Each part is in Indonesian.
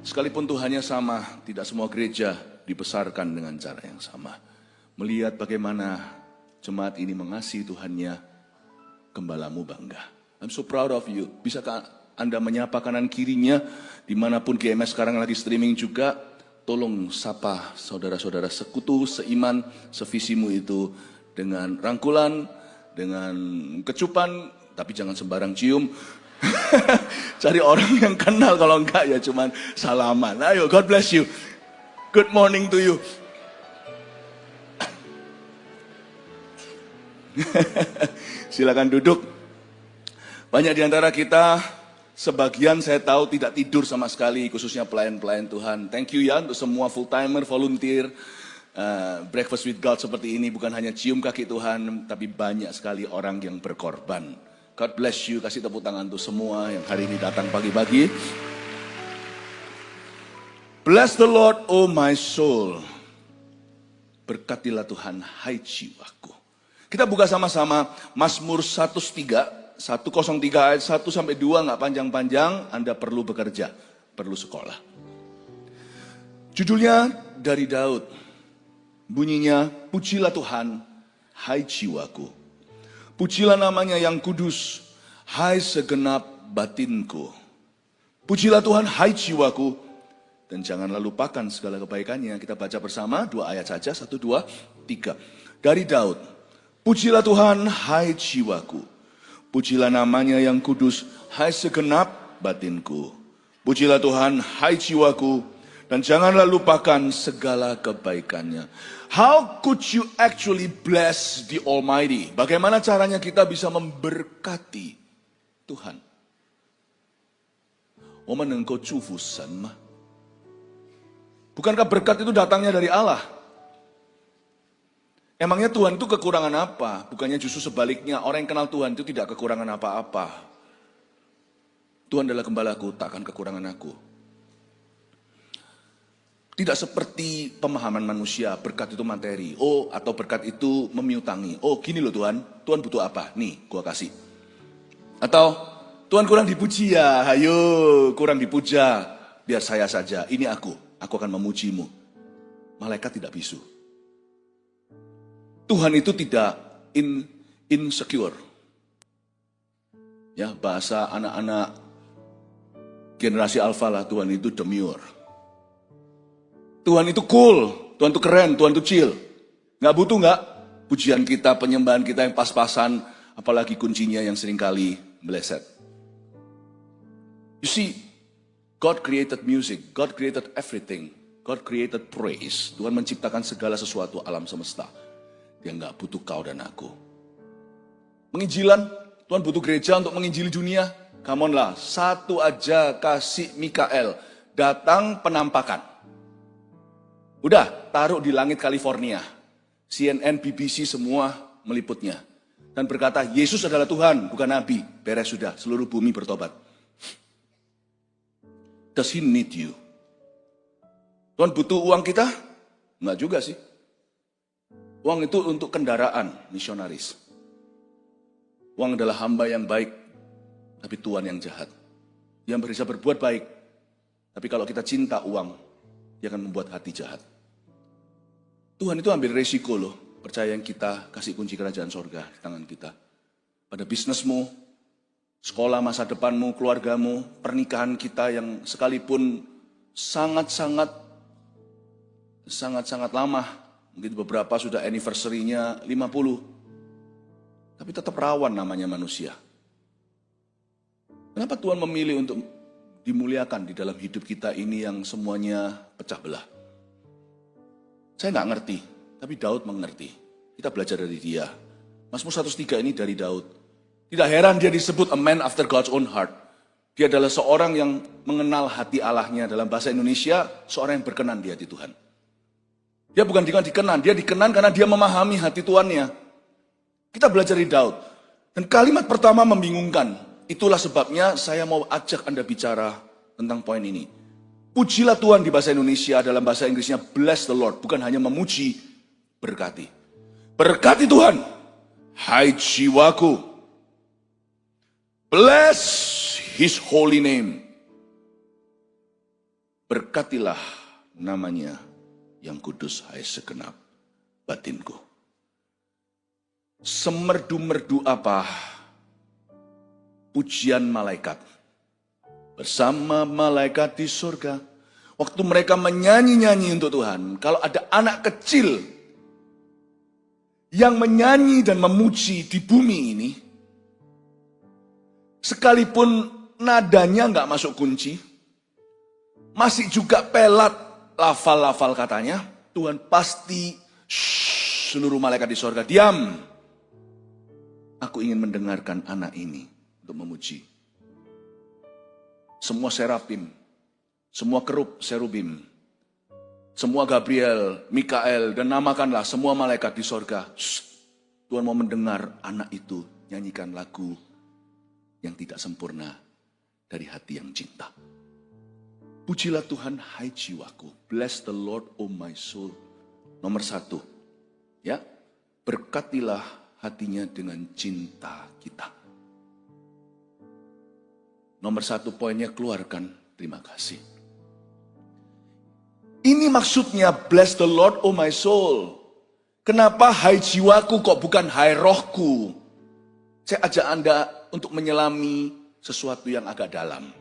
Sekalipun Tuhannya sama, tidak semua gereja dibesarkan dengan cara yang sama. Melihat bagaimana jemaat ini mengasihi Tuhannya, gembalamu bangga. I'm so proud of you. Bisakah Anda menyapa kanan kirinya, dimanapun GMS sekarang lagi streaming juga, tolong sapa saudara-saudara sekutu, seiman, sevisimu itu dengan rangkulan, dengan kecupan, tapi jangan sembarang cium. Cari orang yang kenal, kalau enggak ya cuman salaman. Ayo, God bless you. Good morning to you. Silakan duduk. Banyak di antara kita, sebagian saya tahu tidak tidur sama sekali, khususnya pelayan-pelayan Tuhan. Thank you ya untuk semua full-timer, volunteer. Breakfast with God seperti ini bukan hanya cium kaki Tuhan, tapi banyak sekali orang yang berkorban. God bless you, kasih tepuk tangan untuk semua yang hari ini datang pagi-pagi. Bless the Lord, oh my soul. Berkatilah Tuhan, hai jiwaku. Kita buka sama-sama Mazmur 103 ayat 1 sampai 2, nggak panjang-panjang. Anda perlu bekerja, perlu sekolah. Judulnya dari Daud. Bunyinya, pujilah Tuhan, hai jiwaku. Pujilah namanya yang kudus, hai segenap batinku. Pujilah Tuhan, hai jiwaku, dan janganlah lupakan segala kebaikannya. Kita baca bersama 2 ayat saja, 1, 2, 3. Dari Daud, pujilah Tuhan, hai jiwaku. Pujilah namanya yang kudus, hai segenap batinku. Pujilah Tuhan, hai jiwaku, dan janganlah lupakan segala kebaikannya. How could you actually bless the Almighty? Bagaimana caranya kita bisa memberkati Tuhan? Bukankah berkat itu datangnya dari Allah? Emangnya Tuhan itu kekurangan apa? Bukannya justru sebaliknya, orang yang kenal Tuhan itu tidak kekurangan apa-apa. Tuhan adalah gembalaku, tak akan kekurangan aku. Tidak seperti pemahaman manusia, berkat itu materi. Oh, atau berkat itu memiutangi. Oh, gini loh Tuhan, Tuhan butuh apa? Nih, gua kasih. Atau, Tuhan kurang dipuji ya, ayo kurang dipuja, biar saya saja, ini aku akan memujimu. Malaikat tidak bisu. Tuhan itu tidak insecure. Ya, bahasa anak-anak generasi alfa lah, Tuhan itu demure. Tuhan itu cool, Tuhan itu keren, Tuhan itu chill. Nggak butuh nggak pujian kita, penyembahan kita yang pas-pasan, apalagi kuncinya yang seringkali meleset. You see, God created music, God created everything, God created praise. Tuhan menciptakan segala sesuatu alam semesta. Dia nggak butuh kau dan aku. Penginjilan, Tuhan butuh gereja untuk menginjili dunia. Come on lah, satu aja kasih Mikael, datang penampakan. Udah, taruh di langit California. CNN, BBC semua meliputnya. Dan berkata, Yesus adalah Tuhan, bukan Nabi. Beres sudah, seluruh bumi bertobat. Does he need you? Tuhan butuh uang kita? Enggak juga sih. Uang itu untuk kendaraan misionaris. Uang adalah hamba yang baik, tapi Tuhan yang jahat. Yang bisa berbuat baik, tapi kalau kita cinta uang, dia akan membuat hati jahat. Tuhan itu ambil resiko loh, percaya yang kita kasih kunci kerajaan sorga di tangan kita. Pada bisnismu, sekolah masa depanmu, keluargamu, pernikahan kita yang sekalipun sangat-sangat lama, mungkin beberapa sudah anniversary-nya 50, tapi tetap rawan namanya manusia. Kenapa Tuhan memilih untuk dimuliakan di dalam hidup kita ini yang semuanya pecah belah? Saya nggak ngerti, tapi Daud mengerti. Kita belajar dari dia. Mazmur 103 ini dari Daud. Tidak heran dia disebut a man after God's own heart. Dia adalah seorang yang mengenal hati Allahnya. Dalam bahasa Indonesia, seorang yang berkenan di hati Tuhan. Dia bukan dikenan, dia dikenan karena dia memahami hati Tuhannya. Kita belajar dari Daud. Dan kalimat pertama membingungkan. Itulah sebabnya saya mau ajak Anda bicara tentang poin ini. Pujilah Tuhan di bahasa Indonesia, dalam bahasa Inggrisnya bless the Lord. Bukan hanya memuji, berkati. Berkati Tuhan, hai jiwaku. Bless His holy name. Berkatilah namanya yang kudus, hai segenap batinku. Semerdu-merdu apa pujian malaikat bersama malaikat di surga. Waktu mereka menyanyi-nyanyi untuk Tuhan, kalau ada anak kecil yang menyanyi dan memuji di bumi ini, sekalipun nadanya nggak masuk kunci, masih juga pelat lafal-lafal katanya, Tuhan pasti seluruh malaikat di sorga, diam. Aku ingin mendengarkan anak ini untuk memuji. Semua serafim, semua kerub serubim, semua Gabriel, Mikael, dan namakanlah semua malaikat di sorga. Tuhan mau mendengar anak itu nyanyikan lagu yang tidak sempurna dari hati yang cinta. Pujilah Tuhan, hai jiwaku. Bless the Lord, oh my soul. Nomor 1, ya, berkatilah hatinya dengan cinta kita. Nomor 1 poinnya, keluarkan terima kasih. Ini maksudnya bless the Lord, oh my soul. Kenapa hai jiwaku kok bukan hai rohku? Saya ajak Anda untuk menyelami sesuatu yang agak dalam.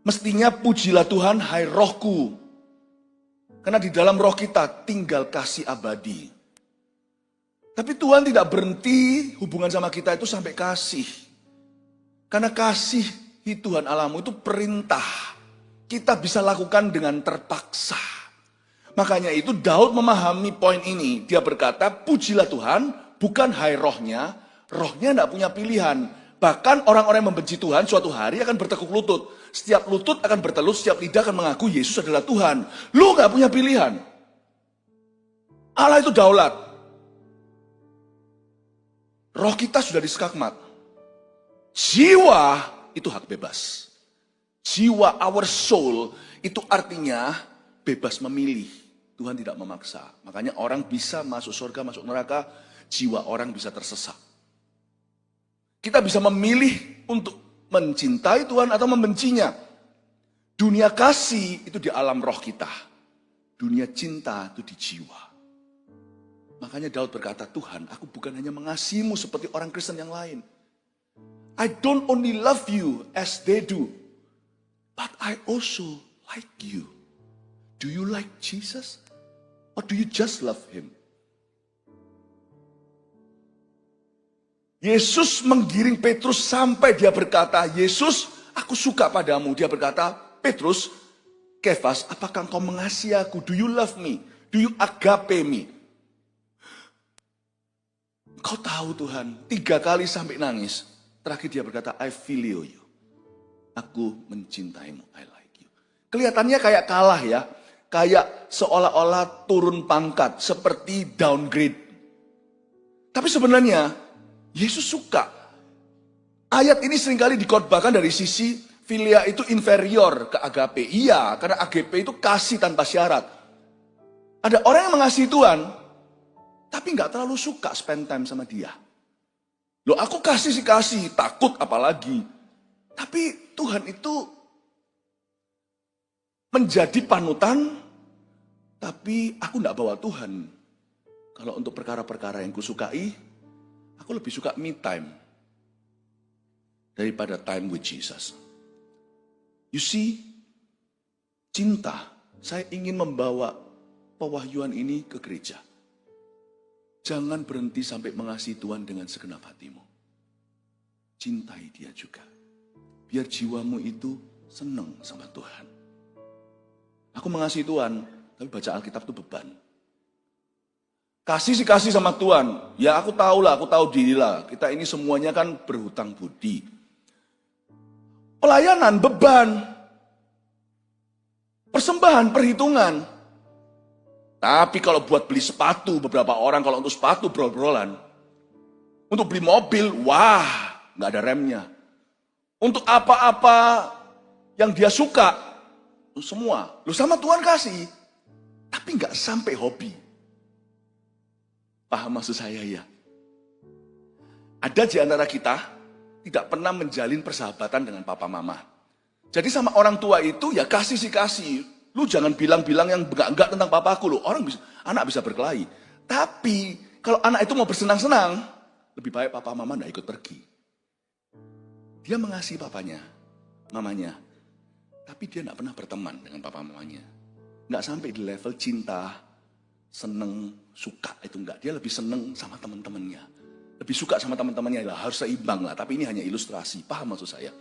Mestinya pujilah Tuhan, hai rohku. Karena di dalam roh kita tinggal kasih abadi. Tapi Tuhan tidak berhenti hubungan sama kita itu sampai kasih. Karena kasih Tuhan Allahmu itu perintah. Kita bisa lakukan dengan terpaksa. Makanya itu Daud memahami poin ini. Dia berkata, pujilah Tuhan, bukan hai rohnya. Rohnya tidak punya pilihan. Bahkan orang-orang yang membenci Tuhan suatu hari akan bertekuk lutut. Setiap lutut akan bertelut, setiap lidah akan mengaku Yesus adalah Tuhan. Lu gak punya pilihan. Allah itu daulat. Roh kita sudah diskakmat. Jiwa itu hak bebas. Jiwa, our soul, itu artinya bebas memilih. Tuhan tidak memaksa. Makanya orang bisa masuk surga, masuk neraka, jiwa orang bisa tersesat. Kita bisa memilih untuk mencintai Tuhan atau membencinya. Dunia kasih itu di alam roh kita. Dunia cinta itu di jiwa. Makanya Daud berkata, Tuhan, aku bukan hanya mengasihimu seperti orang Kristen yang lain. I don't only love you as they do, but I also like you. Do you like Jesus? Or do you just love him? Yesus menggiring Petrus sampai dia berkata, Yesus, aku suka padamu. Dia berkata, Petrus, Kefas, apakah engkau mengasihi aku? Do you love me? Do you agape me? Kau tahu Tuhan, 3 kali sampai nangis. Terakhir dia berkata, I feel you. Aku mencintaimu, I like you. Kelihatannya kayak kalah ya. Kayak seolah-olah turun pangkat, seperti downgrade. Tapi sebenarnya, Yesus suka. Ayat ini seringkali dikhotbahkan dari sisi filia itu inferior ke agape. Iya, karena agape itu kasih tanpa syarat. Ada orang yang mengasihi Tuhan, tapi nggak terlalu suka spend time sama dia. Loh, aku kasih sih kasih, takut apalagi. Tapi Tuhan itu menjadi panutan, tapi aku nggak bawa Tuhan. Kalau untuk perkara-perkara yang kusukai, aku lebih suka me time daripada time with Jesus. You see, cinta, saya ingin membawa pewahyuan ini ke gereja. Jangan berhenti sampai mengasihi Tuhan dengan segenap hatimu. Cintai dia juga. Biar jiwamu itu senang sama Tuhan. Aku mengasihi Tuhan, tapi baca Alkitab itu beban. Kasih sih kasih sama Tuhan. Ya aku tahu lah, aku tahu diri lah. Kita ini semuanya kan berhutang budi. Pelayanan, beban. Persembahan, perhitungan. Tapi kalau buat beli sepatu, beberapa orang kalau untuk sepatu brol-brolan. Untuk beli mobil, wah, nggak ada remnya. Untuk apa-apa yang dia suka, semua. Lu sama Tuhan kasih, tapi nggak sampai hobi. Paham maksud saya ya? Ada di antara kita tidak pernah menjalin persahabatan dengan papa mama. Jadi sama orang tua itu ya kasih sih kasih. Lu jangan bilang-bilang yang enggak tentang papaku lu. Anak bisa berkelahi. Tapi kalau anak itu mau bersenang-senang, lebih baik papa mama enggak ikut pergi. Dia mengasihi papanya, mamanya. Tapi dia enggak pernah berteman dengan papa mamanya. Enggak sampai di level cinta, seneng, suka itu enggak. Dia lebih seneng sama teman-temannya. Lebih suka sama teman-temannya. Harus seimbang lah. Tapi ini hanya ilustrasi. Paham maksud saya?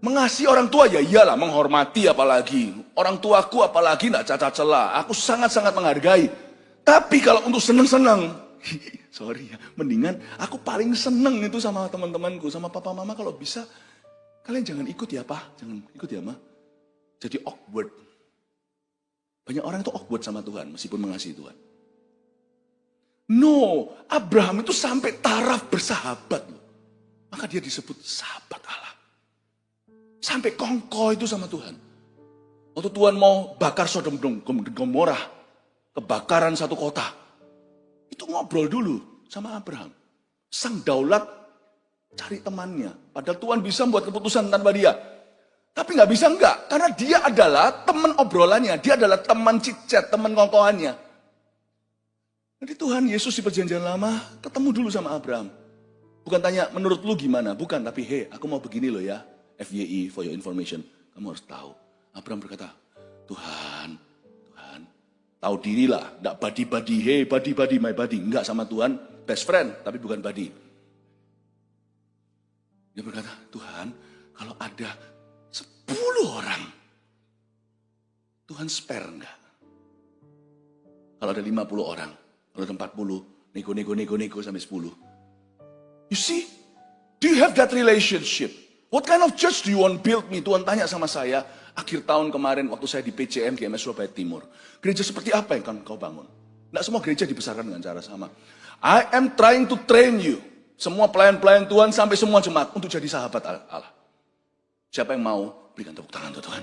Mengasihi orang tua ya iyalah, menghormati apalagi. Orang tuaku apalagi enggak cacat celah. Aku sangat-sangat menghargai. Tapi kalau untuk seneng-seneng, sorry ya, mendingan aku paling seneng itu sama teman-temanku, sama papa mama. Kalau bisa, kalian jangan ikut ya pak, jangan ikut ya ma. Jadi awkward. Banyak orang itu awkward sama Tuhan, meskipun mengasihi Tuhan. No, Abraham itu sampai taraf bersahabat loh. Maka dia disebut sahabat Allah. Sampai kongko itu sama Tuhan. Waktu Tuhan mau bakar Sodom dan Gomorrah, kebakaran satu kota, itu ngobrol dulu sama Abraham. Sang daulat cari temannya. Padahal Tuhan bisa membuat keputusan tanpa dia. Tapi nggak bisa enggak. Karena dia adalah teman obrolannya. Dia adalah teman cicet, teman kongkoannya. Jadi Tuhan Yesus di perjanjian lama ketemu dulu sama Abraham. Bukan tanya menurut lu gimana. Bukan, tapi hey aku mau begini loh ya. FYI, for your information. Kamu harus tahu. Abraham berkata, Tuhan, tahu dirilah, enggak buddy-buddy, hey buddy, my buddy. Enggak sama Tuhan, best friend, tapi bukan buddy. Dia berkata, Tuhan, kalau ada 10 orang, Tuhan spare enggak? Kalau ada 50 orang, kalau ada 40, nego sampai 10. You see, do you have that relationship? What kind of church do you want build me? Tuhan tanya sama saya, akhir tahun kemarin waktu saya di PCM GMS Surabaya Timur. Gereja seperti apa yang akan kau bangun? Tidak semua gereja dibesarkan dengan cara sama. I am trying to train you. Semua pelayan-pelayan Tuhan sampai semua jemaat untuk jadi sahabat Allah. Siapa yang mau? Berikan tepuk tangan untuk Tuhan.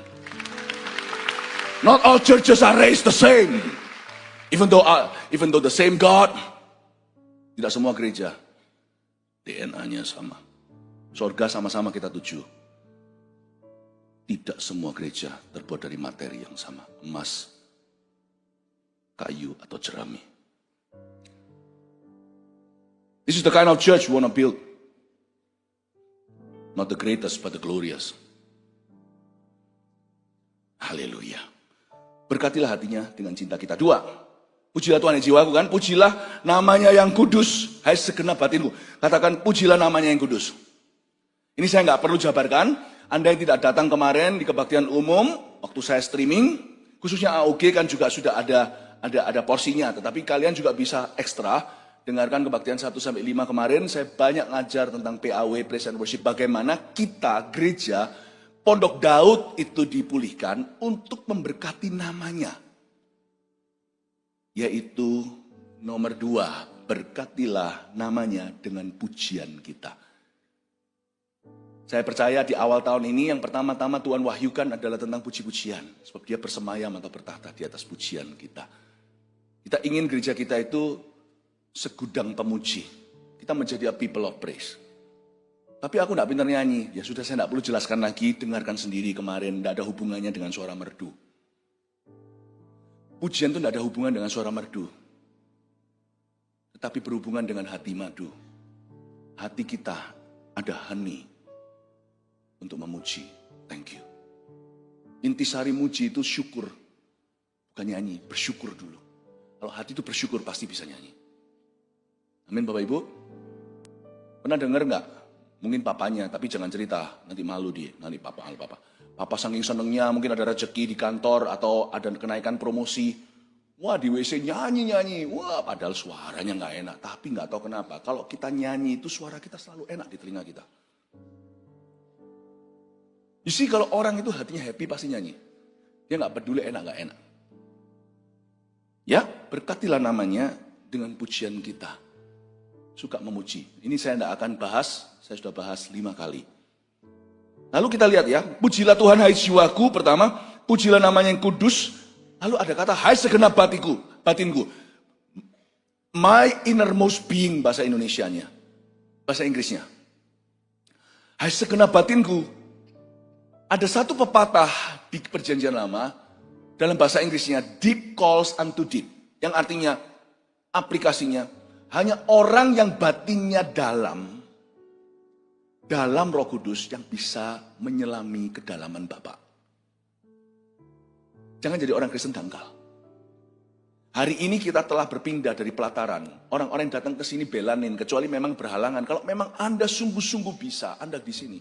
Not all churches are raised the same. Even though the same God. Tidak semua gereja DNA-nya sama. Surga sama-sama kita tuju. Tidak semua gereja terbuat dari materi yang sama. Emas, kayu, atau jerami. This is the kind of church we want to build. Not the greatest, but the glorious. Haleluya. Berkatilah hatinya dengan cinta kita. 2. Pujilah Tuhan yang jiwaku kan. Pujilah namanya yang kudus. Hai segenap batinku. Katakan pujilah namanya yang kudus. Ini saya nggak perlu jabarkan. Anda yang tidak datang kemarin di kebaktian umum, waktu saya streaming, khususnya AOG kan juga sudah ada porsinya. Tetapi kalian juga bisa ekstra, dengarkan kebaktian 1-5 kemarin, saya banyak ngajar tentang PAW, Praise and Worship, bagaimana kita, gereja, Pondok Daud itu dipulihkan untuk memberkati namanya. Yaitu nomor 2, berkatilah namanya dengan pujian kita. Saya percaya di awal tahun ini yang pertama-tama Tuhan wahyukan adalah tentang puji-pujian. Sebab dia bersemayam atau bertahta di atas pujian kita. Kita ingin gereja kita itu segudang pemuji. Kita menjadi a people of praise. Tapi aku tidak pintar nyanyi. Ya sudah, saya tidak perlu jelaskan lagi. Dengarkan sendiri kemarin. Tidak ada hubungannya dengan suara merdu. Pujian itu tidak ada hubungan dengan suara merdu. Tetapi berhubungan dengan hati madu. Hati kita ada honey. Untuk memuji. Thank you. Intisari muji itu syukur. Bukan nyanyi, bersyukur dulu. Kalau hati itu bersyukur pasti bisa nyanyi. Amin Bapak Ibu. Pernah dengar nggak? Mungkin papanya, tapi jangan cerita. Nanti malu dia, nanti papa. Papa saking senengnya mungkin ada rezeki di kantor atau ada kenaikan promosi. Wah di WC nyanyi. Wah padahal suaranya nggak enak. Tapi nggak tahu kenapa. Kalau kita nyanyi itu suara kita selalu enak di telinga kita. You see, kalau orang itu hatinya happy pasti nyanyi. Dia nggak peduli enak nggak enak. Ya, berkatilah namanya dengan pujian kita. Suka memuji. Ini saya tidak akan bahas, saya sudah bahas 5 kali. Lalu kita lihat ya, pujilah Tuhan hai jiwaku pertama, pujilah namanya yang kudus. Lalu ada kata hai segenap batinku. My innermost being bahasa Indonesianya. Bahasa Inggrisnya. Hai segenap batinku. Ada satu pepatah di Perjanjian Lama, dalam bahasa Inggrisnya, deep calls unto deep. Yang artinya, aplikasinya, hanya orang yang batinnya dalam Roh Kudus yang bisa menyelami kedalaman Bapa. Jangan jadi orang Kristen dangkal. Hari ini kita telah berpindah dari pelataran. Orang-orang yang datang ke sini belanin, kecuali memang berhalangan. Kalau memang Anda sungguh-sungguh bisa, Anda di sini.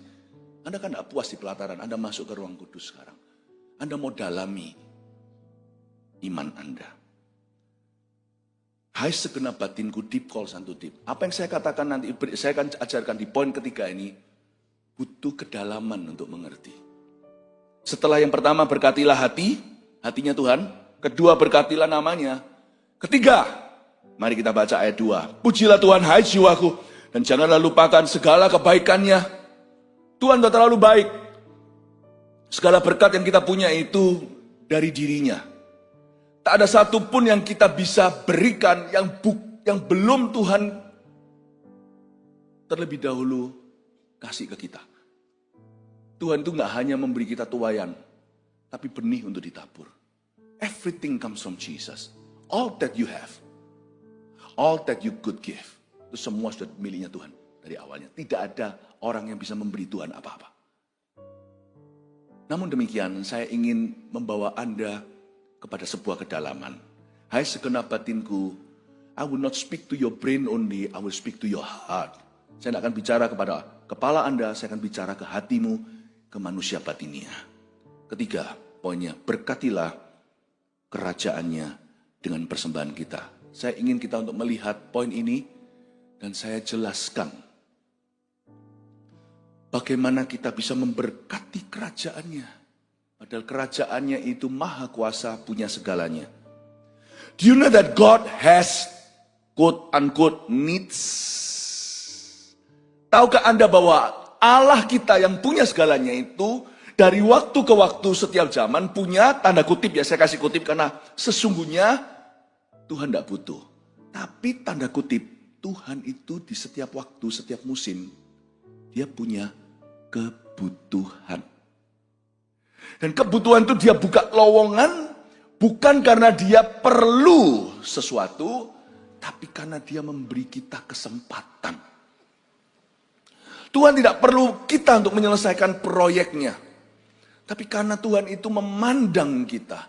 Anda kan tidak puas di pelataran, Anda masuk ke ruang kudus sekarang. Anda mau dalami iman Anda. Hai segenap batinku, deep calls unto deep. Apa yang saya katakan nanti, saya akan ajarkan di poin ketiga ini, butuh kedalaman untuk mengerti. Setelah yang pertama, berkatilah hatinya Tuhan. Kedua, berkatilah namanya. Ketiga, mari kita baca ayat 2. Pujilah Tuhan, hai jiwaku, dan janganlah lupakan segala kebaikannya. Tuhan sudah terlalu baik. Segala berkat yang kita punya itu dari dirinya. Tak ada satupun yang kita bisa berikan yang belum Tuhan terlebih dahulu kasih ke kita. Tuhan itu nggak hanya memberi kita tuayan, tapi benih untuk ditabur. Everything comes from Jesus. All that you have, all that you could give, itu semua sudah miliknya Tuhan dari awalnya. Tidak ada orang yang bisa memberi Tuhan apa-apa. Namun demikian, saya ingin membawa Anda kepada sebuah kedalaman. Hai segenap batinku, I will not speak to your brain only, I will speak to your heart. Saya tidak akan bicara kepada kepala Anda, saya akan bicara ke hatimu, ke manusia batinia. Ketiga, poinnya, berkatilah kerajaannya dengan persembahan kita. Saya ingin kita untuk melihat poin ini dan saya jelaskan bagaimana kita bisa memberkati kerajaannya. Padahal kerajaannya itu maha kuasa, punya segalanya. Do you know that God has quote unquote needs? Tahukah Anda bahwa Allah kita yang punya segalanya itu dari waktu ke waktu setiap zaman punya tanda kutip, ya saya kasih kutip karena sesungguhnya Tuhan tidak butuh. Tapi tanda kutip, Tuhan itu di setiap waktu, setiap musim, dia punya kebutuhan. Dan kebutuhan itu dia buka lowongan, bukan karena dia perlu sesuatu, tapi karena dia memberi kita kesempatan. Tuhan tidak perlu kita untuk menyelesaikan proyeknya. Tapi karena Tuhan itu memandang kita.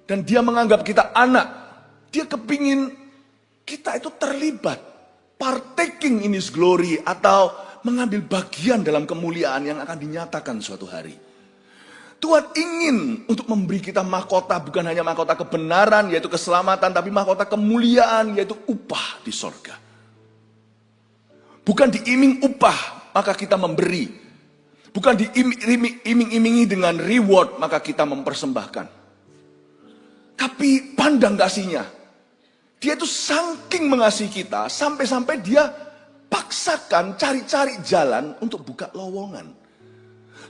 Dan dia menganggap kita anak. Dia kepingin kita itu terlibat. Partaking in His glory. Atau mengambil bagian dalam kemuliaan yang akan dinyatakan suatu hari. Tuhan ingin untuk memberi kita mahkota. Bukan hanya mahkota kebenaran yaitu keselamatan. Tapi mahkota kemuliaan yaitu upah di sorga. Bukan diiming upah maka kita memberi. Bukan diiming-imingi dengan reward, maka kita mempersembahkan. Tapi pandang kasihnya. Dia itu saking mengasihi kita, sampai-sampai dia paksakan cari-cari jalan untuk buka lowongan.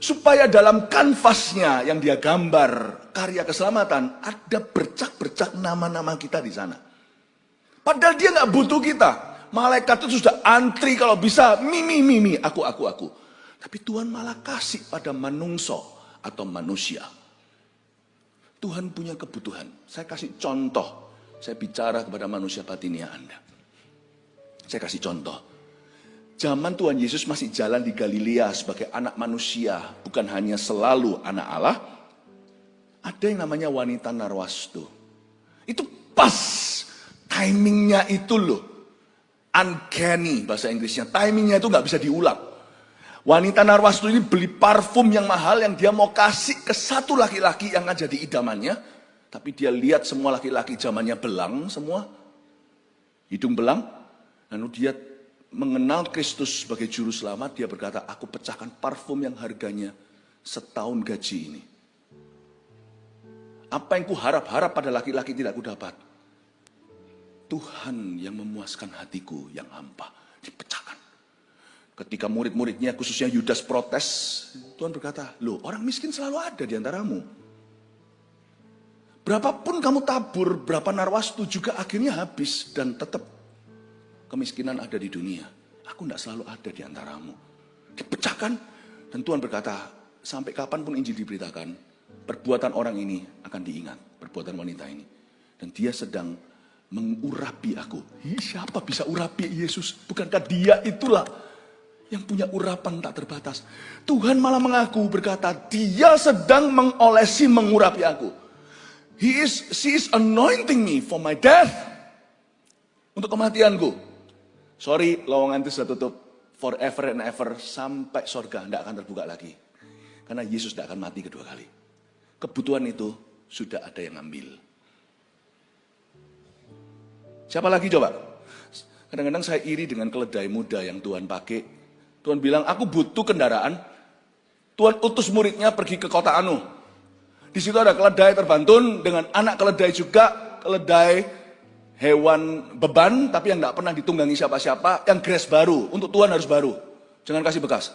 Supaya dalam kanvasnya yang dia gambar, karya keselamatan, ada bercak-bercak nama-nama kita di sana. Padahal dia nggak butuh kita. Malaikat itu sudah antri kalau bisa, mimi, aku. Tapi Tuhan malah kasih pada manungso atau manusia. Tuhan punya kebutuhan. Saya kasih contoh. Saya bicara kepada manusia batinia Anda. Saya kasih contoh. Zaman Tuhan Yesus masih jalan di Galilea sebagai anak manusia. Bukan hanya selalu anak Allah. Ada yang namanya wanita narwastu. Itu pas. Timingnya itu loh. Uncanny bahasa Inggrisnya. Timingnya itu gak bisa diulang. Wanita narwastu ini beli parfum yang mahal yang dia mau kasih ke satu laki-laki yang akan jadi idamannya. Tapi dia lihat semua laki-laki zamannya belang semua. Hidung belang. Lalu dia mengenal Kristus sebagai juru selamat. Dia berkata, aku pecahkan parfum yang harganya setahun gaji ini. Apa yang ku harap-harap pada laki-laki tidak ku dapat. Tuhan yang memuaskan hatiku yang hampa. Dipecahkan. Ketika murid-muridnya khususnya Yudas protes, Tuhan berkata, loh orang miskin selalu ada di antaramu. Berapapun kamu tabur, berapa narwastu juga akhirnya habis. Dan tetap kemiskinan ada di dunia. Aku tidak selalu ada di antaramu. Dipecahkan. Dan Tuhan berkata, sampai kapanpun Injil diberitakan, perbuatan orang ini akan diingat, perbuatan wanita ini. Dan dia sedang mengurapi aku. Siapa bisa urapi Yesus? Bukankah dia itulah yang punya urapan tak terbatas? Tuhan malah mengaku berkata, dia sedang mengolesi, mengurapi aku. She is anointing me for my death. Untuk kematianku. Sorry, lowongan itu sudah tutup. Forever and ever, sampai surga tidak akan terbuka lagi. Karena Yesus tidak akan mati kedua kali. Kebutuhan itu sudah ada yang ambil. Siapa lagi coba? Kadang-kadang saya iri dengan keledai muda yang Tuhan pakai. Tuhan bilang, aku butuh kendaraan. Tuhan utus muridnya pergi ke kota Anu. Di situ ada keledai terbantun dengan anak keledai juga. Keledai hewan beban, tapi yang tidak pernah ditunggangi siapa-siapa. Yang grass baru, untuk Tuhan harus baru. Jangan kasih bekas.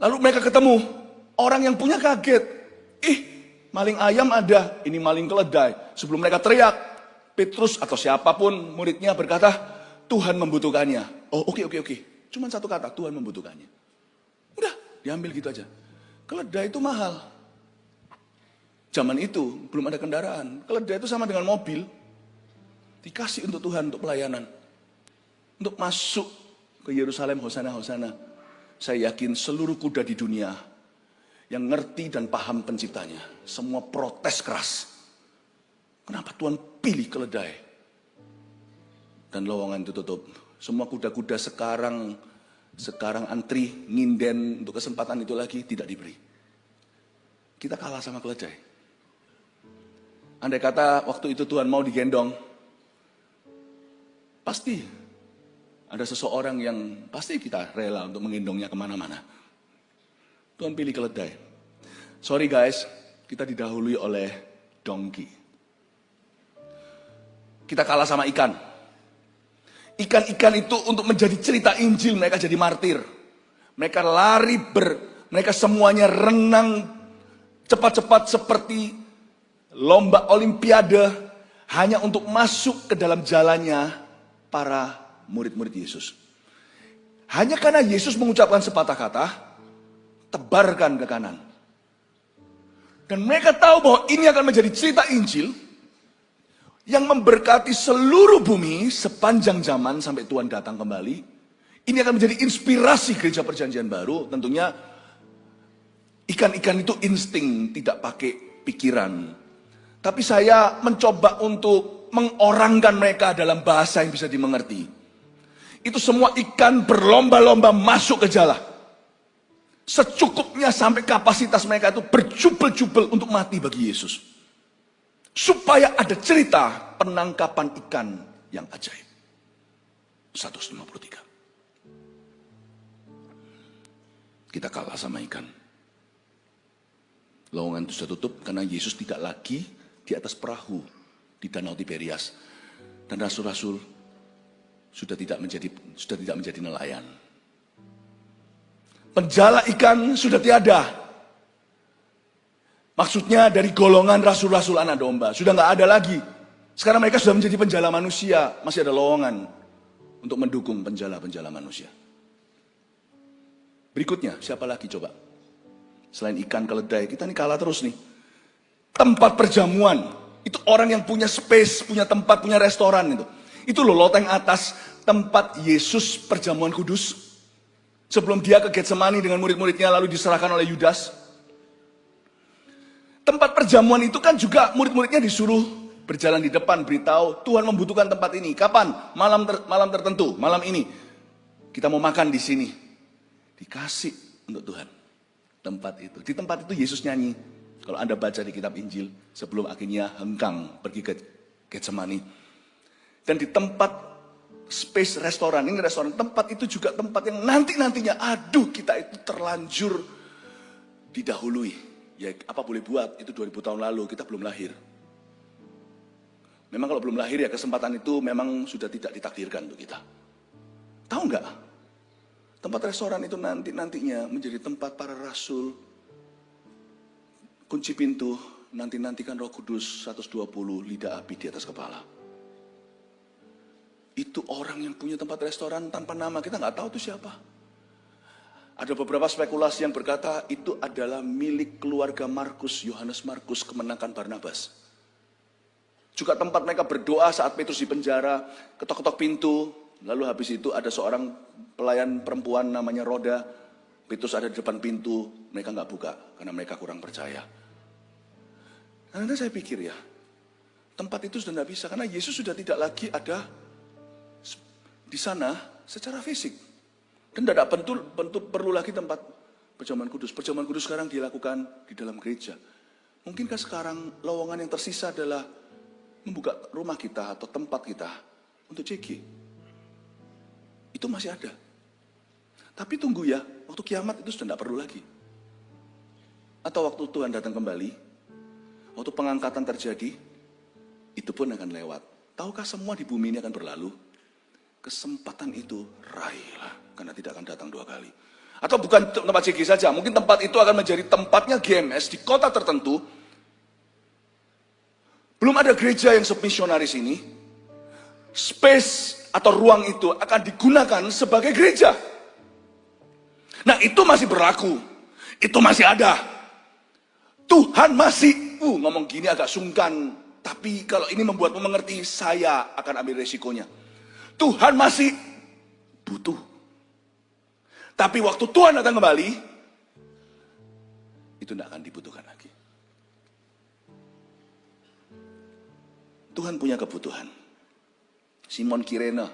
Lalu mereka ketemu. Orang yang punya kaget. Maling ayam ada, ini maling keledai. Sebelum mereka teriak, Petrus atau siapapun muridnya berkata, Tuhan membutuhkannya. Oh oke. Cuman satu kata, Tuhan membutuhkannya. Udah, diambil gitu aja. Keledai itu mahal. Zaman itu belum ada kendaraan. Keledai itu sama dengan mobil. Dikasih untuk Tuhan, untuk pelayanan. Untuk masuk ke Yerusalem, hosana, hosana. Saya yakin seluruh kuda di dunia yang ngerti dan paham penciptanya, semua protes keras. Kenapa Tuhan pilih keledai? Dan lowongan itu tutup. Semua kuda-kuda sekarang antri, nginden untuk kesempatan itu lagi, tidak diberi. Kita kalah sama keledai. Andai kata waktu itu Tuhan mau digendong, pasti ada seseorang yang pasti kita rela untuk menggendongnya kemana-mana. Tuhan pilih keledai. Sorry guys, kita didahului oleh donkey. Kita kalah sama ikan. Ikan-ikan itu untuk menjadi cerita Injil, mereka jadi martir. Mereka lari mereka semuanya renang cepat-cepat seperti lomba olimpiade hanya untuk masuk ke dalam jalannya para murid-murid Yesus. Hanya karena Yesus mengucapkan sepatah kata, tebarkan ke kanan. Dan mereka tahu bahwa ini akan menjadi cerita Injil yang memberkati seluruh bumi sepanjang zaman sampai Tuhan datang kembali. Ini akan menjadi inspirasi gereja perjanjian baru. Tentunya ikan-ikan itu insting, tidak pakai pikiran. Tapi saya mencoba untuk mengorangkan mereka dalam bahasa yang bisa dimengerti. Itu semua ikan berlomba-lomba masuk ke jala. Secukupnya sampai kapasitas mereka itu berjubel-jubel untuk mati bagi Yesus. Supaya ada cerita penangkapan ikan yang ajaib. 153. Kita kalah sama ikan. Lowongan itu sudah tutup karena Yesus tidak lagi di atas perahu di Danau Tiberias. Dan rasul-rasul sudah tidak menjadi nelayan. Penjala ikan sudah tiada. Maksudnya dari golongan rasul-rasul anak domba. Sudah nggak ada lagi. Sekarang mereka sudah menjadi penjala manusia. Masih ada lowongan untuk mendukung penjala-penjala manusia. Berikutnya, siapa lagi coba? Selain ikan, keledai, kita ini kalah terus nih. Tempat perjamuan. Itu orang yang punya space, punya tempat, punya restoran itu. Itu loh loteng atas tempat Yesus perjamuan kudus. Sebelum dia ke Getsemani dengan murid-muridnya lalu diserahkan oleh Yudas. Tempat perjamuan itu kan juga murid-muridnya disuruh berjalan di depan, beritahu Tuhan membutuhkan tempat ini. Kapan? Malam tertentu, malam ini. Kita mau makan di sini. Dikasih untuk Tuhan tempat itu. Di tempat itu Yesus nyanyi. Kalau Anda baca di kitab Injil, sebelum akhirnya hengkang pergi ke Getsemani. Dan di tempat space restoran, ini restoran, tempat itu juga tempat yang nantinya, aduh kita itu terlanjur didahului. Ya apa boleh buat, itu 2000 tahun lalu, kita belum lahir. Memang kalau belum lahir ya kesempatan itu memang sudah tidak ditakdirkan untuk kita. Tahu nggak? Tempat restoran itu nantinya menjadi tempat para rasul. Kunci pintu, nantikan Roh Kudus 120 lidah api di atas kepala. Itu orang yang punya tempat restoran tanpa nama, kita nggak tahu itu siapa. Ada beberapa spekulasi yang berkata itu adalah milik keluarga Markus, Yohanes Markus, kemenakan Barnabas. Juga tempat mereka berdoa saat Petrus di penjara, ketok-ketok pintu, lalu habis itu ada seorang pelayan perempuan namanya Roda, Petrus ada di depan pintu, mereka nggak buka karena mereka kurang percaya. Karena saya pikir ya, tempat itu sudah tidak bisa karena Yesus sudah tidak lagi ada di sana secara fisik. Dan tidak perlu lagi tempat perjamuan kudus. Perjamuan kudus sekarang dilakukan di dalam gereja. Mungkinkah sekarang lowongan yang tersisa adalah membuka rumah kita atau tempat kita untuk CG? Itu masih ada. Tapi tunggu ya, waktu kiamat itu sudah tidak perlu lagi. Atau waktu Tuhan datang kembali, waktu pengangkatan terjadi, itu pun akan lewat. Tahukah semua di bumi ini akan berlalu? Kesempatan itu raihlah, karena tidak akan datang dua kali. Atau bukan tempat CG saja, mungkin tempat itu akan menjadi tempatnya GMS di kota tertentu. Belum ada gereja yang semisionaris ini. Space atau ruang itu akan digunakan sebagai gereja. Nah itu masih berlaku, itu masih ada. Tuhan masih, ngomong gini agak sungkan, tapi kalau ini membuatmu mengerti, saya akan ambil resikonya. Tuhan masih butuh. Tapi waktu Tuhan datang kembali, itu tidak akan dibutuhkan lagi. Tuhan punya kebutuhan. Simon Kirene,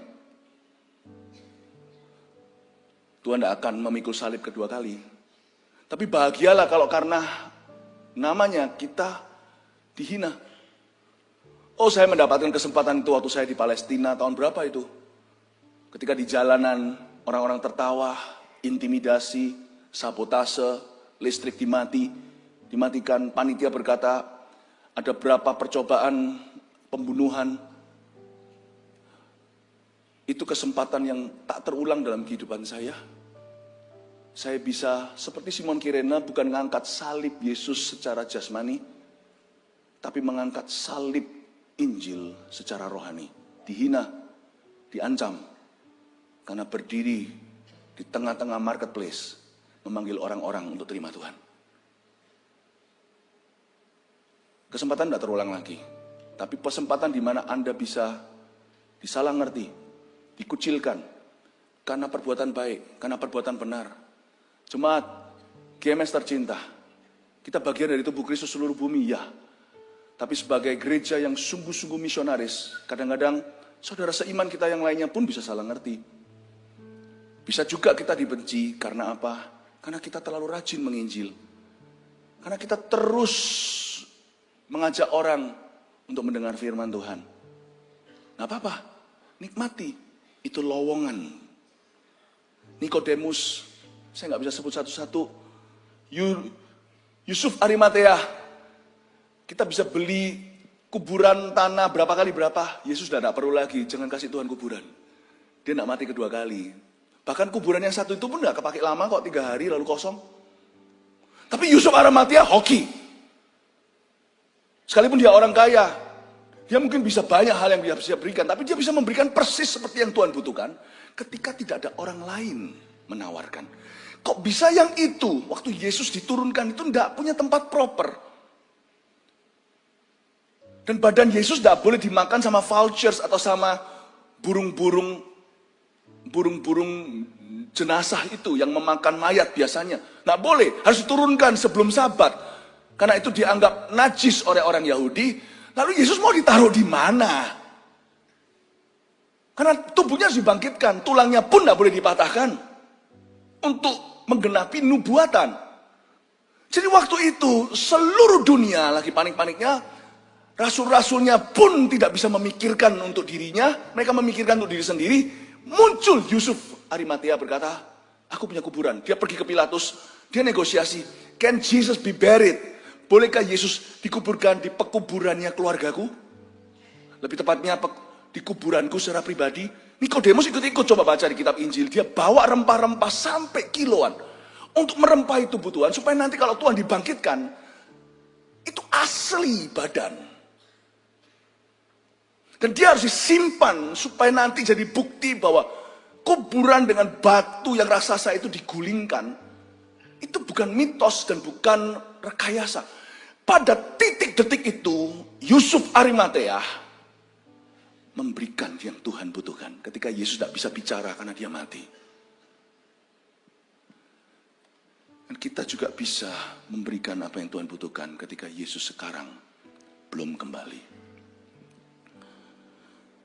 Tuhan tidak akan memikul salib kedua kali. Tapi bahagialah kalau karena namanya kita dihina. Oh, saya mendapatkan kesempatan itu waktu saya di Palestina tahun berapa itu? Ketika di jalanan orang-orang tertawa, intimidasi, sabotase, listrik dimatikan, panitia berkata ada berapa percobaan pembunuhan. Itu kesempatan yang tak terulang dalam kehidupan saya. Saya bisa seperti Simon Kirene bukan mengangkat salib Yesus secara jasmani, tapi mengangkat salib Injil secara rohani. Dihina, diancam, karena berdiri di tengah-tengah marketplace, memanggil orang-orang untuk terima Tuhan. Kesempatan tidak terulang lagi, tapi kesempatan di mana Anda bisa disalah ngerti, dikucilkan, karena perbuatan baik, karena perbuatan benar. Jemaat, GMS tercinta, kita bagian dari tubuh Kristus seluruh bumi, ya. Tapi sebagai gereja yang sungguh-sungguh misionaris, kadang-kadang saudara seiman kita yang lainnya pun bisa salah ngerti. Bisa juga kita dibenci, karena apa? Karena kita terlalu rajin menginjil. Karena kita terus mengajak orang untuk mendengar firman Tuhan. Nggak apa-apa, nikmati. Itu lowongan. Nikodemus, saya nggak bisa sebut satu-satu. Yusuf Arimatea, kita bisa beli kuburan tanah berapa kali berapa. Yesus sudah tidak perlu lagi, jangan kasih Tuhan kuburan. Dia tidak mati kedua kali. Bahkan kuburan yang satu itu pun tidak kepake lama kok, 3 hari lalu kosong. Tapi Yusuf Arimatea hoki. Sekalipun dia orang kaya, dia mungkin bisa banyak hal yang dia bisa berikan, tapi dia bisa memberikan persis seperti yang Tuhan butuhkan ketika tidak ada orang lain menawarkan. Kok bisa yang itu, waktu Yesus diturunkan itu tidak punya tempat proper. Dan badan Yesus tidak boleh dimakan sama vultures atau sama burung-burung jenazah itu yang memakan mayat biasanya. Nggak boleh, harus diturunkan sebelum Sabat. Karena itu dianggap najis oleh orang Yahudi. Lalu Yesus mau ditaruh di mana? Karena tubuhnya harus dibangkitkan, tulangnya pun nggak boleh dipatahkan untuk menggenapi nubuatan. Jadi waktu itu seluruh dunia lagi panik-paniknya. Rasul-rasulnya pun tidak bisa memikirkan untuk dirinya, mereka memikirkan untuk diri sendiri. Muncul Yusuf Arimatea berkata, aku punya kuburan. Dia pergi ke Pilatus, dia negosiasi. Can Jesus be buried? Bolehkah Yesus dikuburkan di pekuburannya keluargaku? Lebih tepatnya di kuburanku secara pribadi. Nikodemus ikut-ikut coba baca di kitab Injil. Dia bawa rempah-rempah sampai kiloan. Untuk merempah tubuh Tuhan, supaya nanti kalau Tuhan dibangkitkan, itu asli badan. Dan dia harus disimpan supaya nanti jadi bukti bahwa kuburan dengan batu yang raksasa itu digulingkan, itu bukan mitos dan bukan rekayasa. Pada titik detik itu, Yusuf Arimatea memberikan yang Tuhan butuhkan. Ketika Yesus tidak bisa bicara karena dia mati. Dan kita juga bisa memberikan apa yang Tuhan butuhkan ketika Yesus sekarang belum kembali.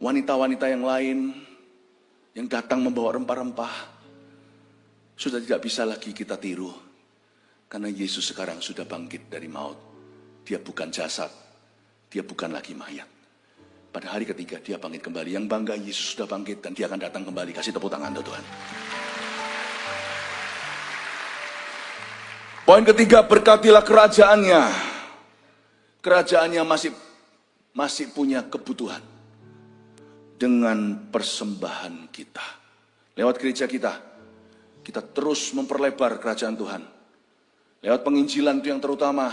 Wanita-wanita yang lain yang datang membawa rempah-rempah sudah tidak bisa lagi kita tiru. Karena Yesus sekarang sudah bangkit dari maut. Dia bukan jasad, dia bukan lagi mayat. Pada hari ketiga dia bangkit kembali. Yang bangga Yesus sudah bangkit dan dia akan datang kembali. Kasih tepuk tangan untuk Tuhan. Poin ketiga, berkatilah kerajaannya. Kerajaannya masih punya kebutuhan. Dengan persembahan kita. Lewat gereja kita terus memperlebar kerajaan Tuhan. Lewat penginjilan itu yang terutama.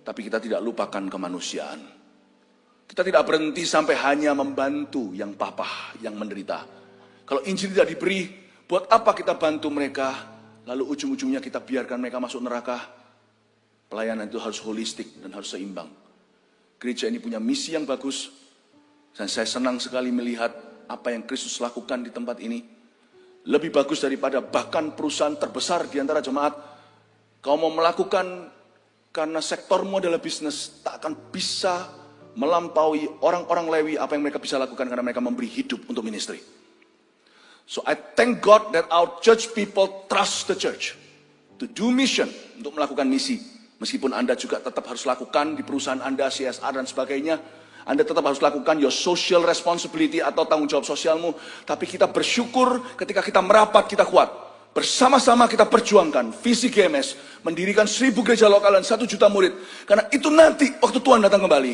Tapi kita tidak lupakan kemanusiaan. Kita tidak berhenti sampai hanya membantu yang papa, yang menderita. Kalau Injil tidak diberi, buat apa kita bantu mereka, lalu ujung-ujungnya kita biarkan mereka masuk neraka? Pelayanan itu harus holistik dan harus seimbang. Gereja ini punya misi yang bagus, dan saya senang sekali melihat apa yang Kristus lakukan di tempat ini. Lebih bagus daripada bahkan perusahaan terbesar di antara jemaat. Kau mau melakukan karena sektormu adalah bisnis, tak akan bisa melampaui orang-orang Lewi apa yang mereka bisa lakukan karena mereka memberi hidup untuk ministry. So I thank God that our church people trust the church to do mission, untuk melakukan misi. Meskipun Anda juga tetap harus lakukan di perusahaan Anda, CSR dan sebagainya. Anda tetap harus lakukan your social responsibility atau tanggung jawab sosialmu. Tapi kita bersyukur ketika kita merapat, kita kuat. Bersama-sama kita perjuangkan visi GMS, mendirikan 1000 gereja lokal dan 1 juta murid. Karena itu nanti waktu Tuhan datang kembali,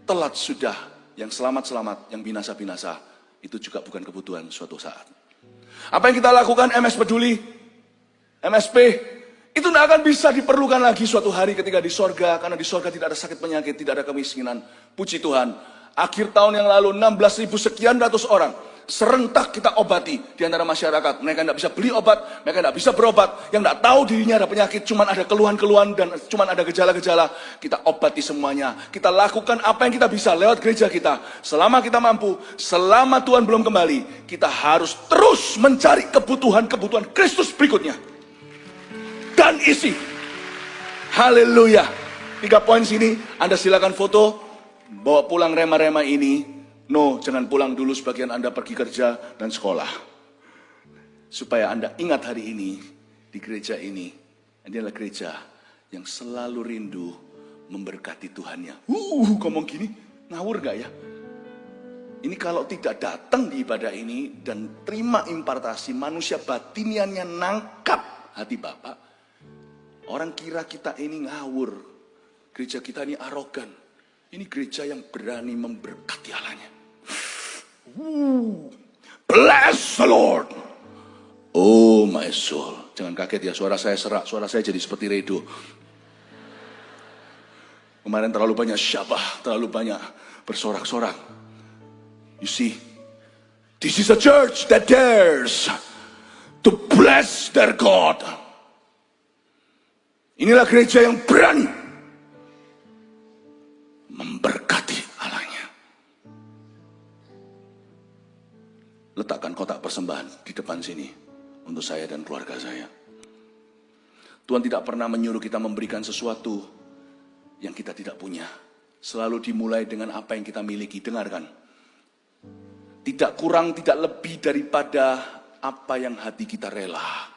telat sudah. Yang selamat-selamat, yang binasa-binasa, itu juga bukan kebutuhan suatu saat. Apa yang kita lakukan MS Peduli, MSP, itu tidak akan bisa diperlukan lagi suatu hari ketika di sorga. Karena di sorga tidak ada sakit penyakit, tidak ada kemiskinan. Puji Tuhan, akhir tahun yang lalu 16.000 sekian ratus orang serentak kita obati di antara masyarakat. Mereka tidak bisa beli obat, mereka tidak bisa berobat. Yang tidak tahu dirinya ada penyakit, cuma ada keluhan-keluhan dan cuma ada gejala-gejala. Kita obati semuanya. Kita lakukan apa yang kita bisa lewat gereja kita. Selama kita mampu, selama Tuhan belum kembali, kita harus terus mencari kebutuhan-kebutuhan Kristus berikutnya. Dan isi. Haleluya. 3 poin sini, Anda silakan foto, bawa pulang rema-rema ini. No, jangan pulang dulu, sebagian Anda pergi kerja dan sekolah. Supaya Anda ingat hari ini, di gereja ini adalah gereja yang selalu rindu memberkati Tuhannya. Ngomong gini, ngawur gak ya? Ini kalau tidak datang di ibadah ini dan terima impartasi, manusia batiniannya nangkap hati Bapak. Orang kira kita ini ngawur. Gereja kita ini arogan. Ini gereja yang berani memberkati Allahnya. Bless the Lord. Oh my soul. Jangan kaget ya, suara saya serak. Suara saya jadi seperti redo. Kemarin terlalu banyak syabah, terlalu banyak bersorak-sorak. You see, this is a church that dares to bless their God. Inilah gereja yang berani memberkati Allahnya. Letakkan kotak persembahan di depan sini untuk saya dan keluarga saya. Tuhan tidak pernah menyuruh kita memberikan sesuatu yang kita tidak punya. Selalu dimulai dengan apa yang kita miliki. Dengarkan. Tidak kurang, tidak lebih daripada apa yang hati kita rela.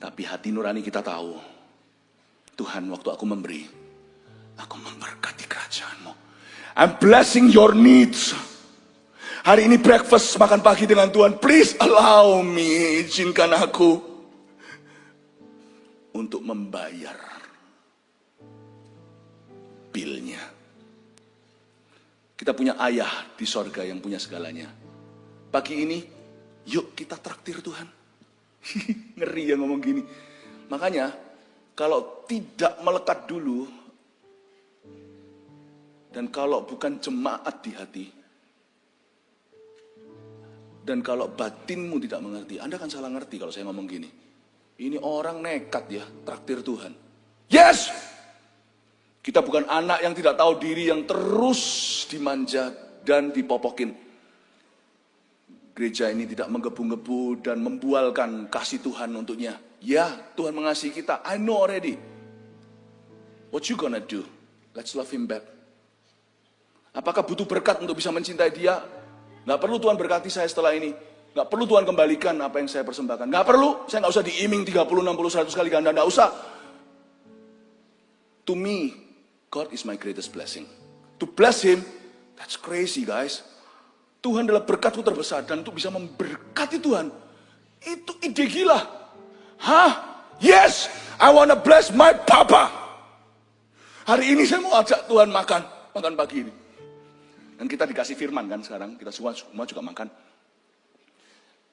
Tapi hati nurani kita tahu, Tuhan, waktu aku memberi, aku memberkati kerajaan-Mu. I'm blessing your needs. Hari ini breakfast, makan pagi dengan Tuhan. Please allow me, izinkan aku untuk membayar bilnya. Kita punya ayah di sorga yang punya segalanya. Pagi ini, yuk kita traktir Tuhan. Ngeri ya ngomong gini. Makanya kalau tidak melekat dulu, dan kalau bukan jemaat di hati, Dan kalau batinmu tidak mengerti, Anda kan salah ngerti kalau saya ngomong gini. Ini orang nekat ya, traktir Tuhan. Yes! Kita bukan anak yang tidak tahu diri, yang terus dimanja dan dipopokin. Gereja ini tidak menggebu-gebu dan membualkan kasih Tuhan untuknya. Ya, Tuhan mengasihi kita. I know already. What you gonna do? Let's love him back. Apakah butuh berkat untuk bisa mencintai dia? Nggak perlu Tuhan berkati saya setelah ini. Nggak perlu Tuhan kembalikan apa yang saya persembahkan. Nggak perlu. Saya nggak usah diiming 30, 60, 100 kali ganda. Nggak usah. To me, God is my greatest blessing. To bless him, that's crazy guys. Tuhan adalah berkatku terbesar. Dan untuk bisa memberkati Tuhan, itu ide gila. Hah? Yes, I wanna bless my papa. Hari ini saya mau ajak Tuhan makan pagi ini. Dan kita dikasih firman kan sekarang, kita semua juga makan.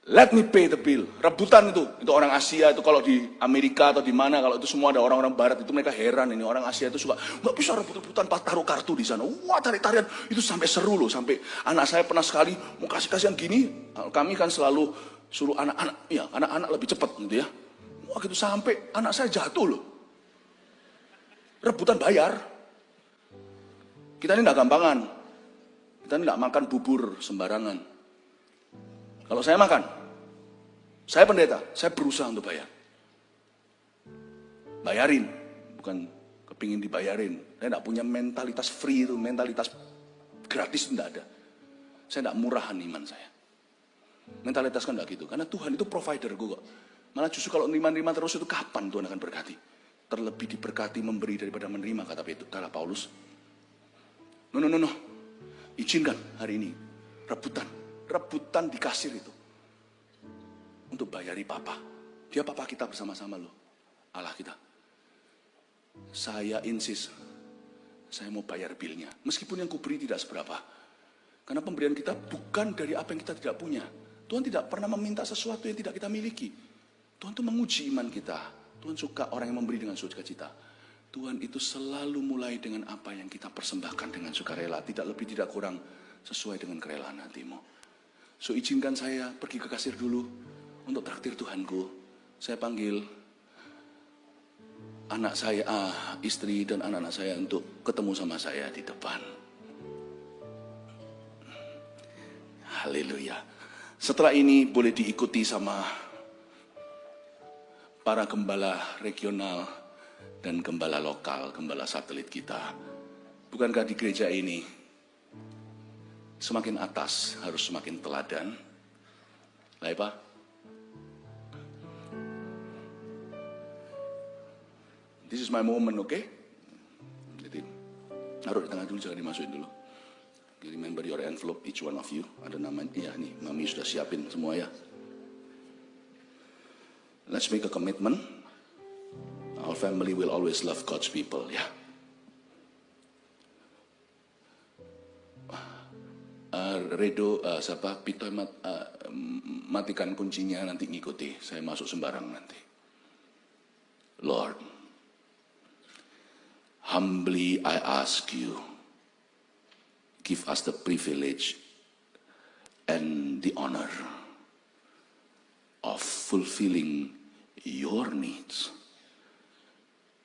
Let me pay the bill. Rebutan itu orang Asia itu kalau di Amerika atau di mana, kalau itu semua ada orang-orang Barat itu mereka heran ini orang Asia itu suka nggak bisa rebut-rebutan, taruh kartu di sana. Wah tarik-tarian itu sampai seru loh, sampai anak saya pernah sekali mau kasih-kasihan gini. Kami kan selalu suruh anak-anak lebih cepat gitu ya. Wah gitu sampai anak saya jatuh loh. Rebutan bayar. Kita ini nggak gampangan. Kita tidak makan bubur sembarangan. Kalau saya makan, saya pendeta, saya berusaha untuk bayar. Bayarin, bukan kepingin dibayarin. Saya tidak punya mentalitas free itu, mentalitas gratis tidak ada. Saya tidak murahan iman saya. Mentalitas kan tidak gitu, karena Tuhan itu providerku kok. Malah justru kalau nerima-nerima terus itu kapan Tuhan akan berkati? Terlebih diberkati memberi daripada menerima, kata Paulus. No. Izinkan hari ini rebutan di kasir itu untuk bayari papa. Dia papa kita bersama-sama loh, Allah kita. Saya insist, saya mau bayar bilnya, meskipun yang kuberi tidak seberapa. Karena pemberian kita bukan dari apa yang kita tidak punya. Tuhan tidak pernah meminta sesuatu yang tidak kita miliki. Tuhan itu menguji iman kita. Tuhan suka orang yang memberi dengan sukacita. Tuhan itu selalu mulai dengan apa yang kita persembahkan dengan sukarela, tidak lebih tidak kurang, sesuai dengan kerelaan hatimu. So izinkan saya pergi ke kasir dulu untuk traktir Tuhanku. Saya panggil anak saya, istri dan anak-anak saya untuk ketemu sama saya di depan. Haleluya. Setelah ini boleh diikuti sama para gembala regional dan gembala lokal, gembala satelit kita. Bukankah di gereja ini semakin atas harus semakin teladan? Lah Pak? This is my moment, oke? Jadi taruh di tengah dulu, jangan dimasukin dulu. Remember your envelope, each one of you. Ada namanya, ya nih, Mami sudah siapin semua ya. Let's make a commitment. Our family will always love God's people, ya. Pito matikan kuncinya, nanti ngikuti. Saya masuk sembarang nanti. Lord, humbly I ask you, give us the privilege and the honor of fulfilling your needs.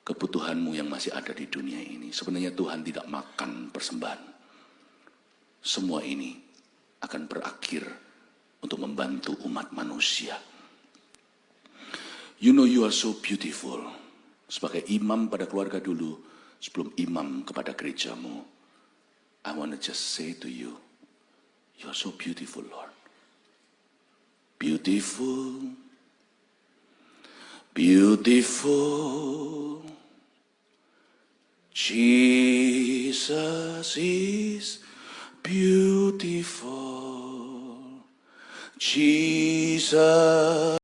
Kebutuhanmu yang masih ada di dunia ini. Sebenarnya Tuhan tidak makan persembahan. Semua ini akan berakhir untuk membantu umat manusia. You know you are so beautiful. Sebagai imam pada keluarga dulu, sebelum imam kepada gerejamu, I want to just say to you, you are so beautiful, Lord. Beautiful, beautiful. Jesus is beautiful. Jesus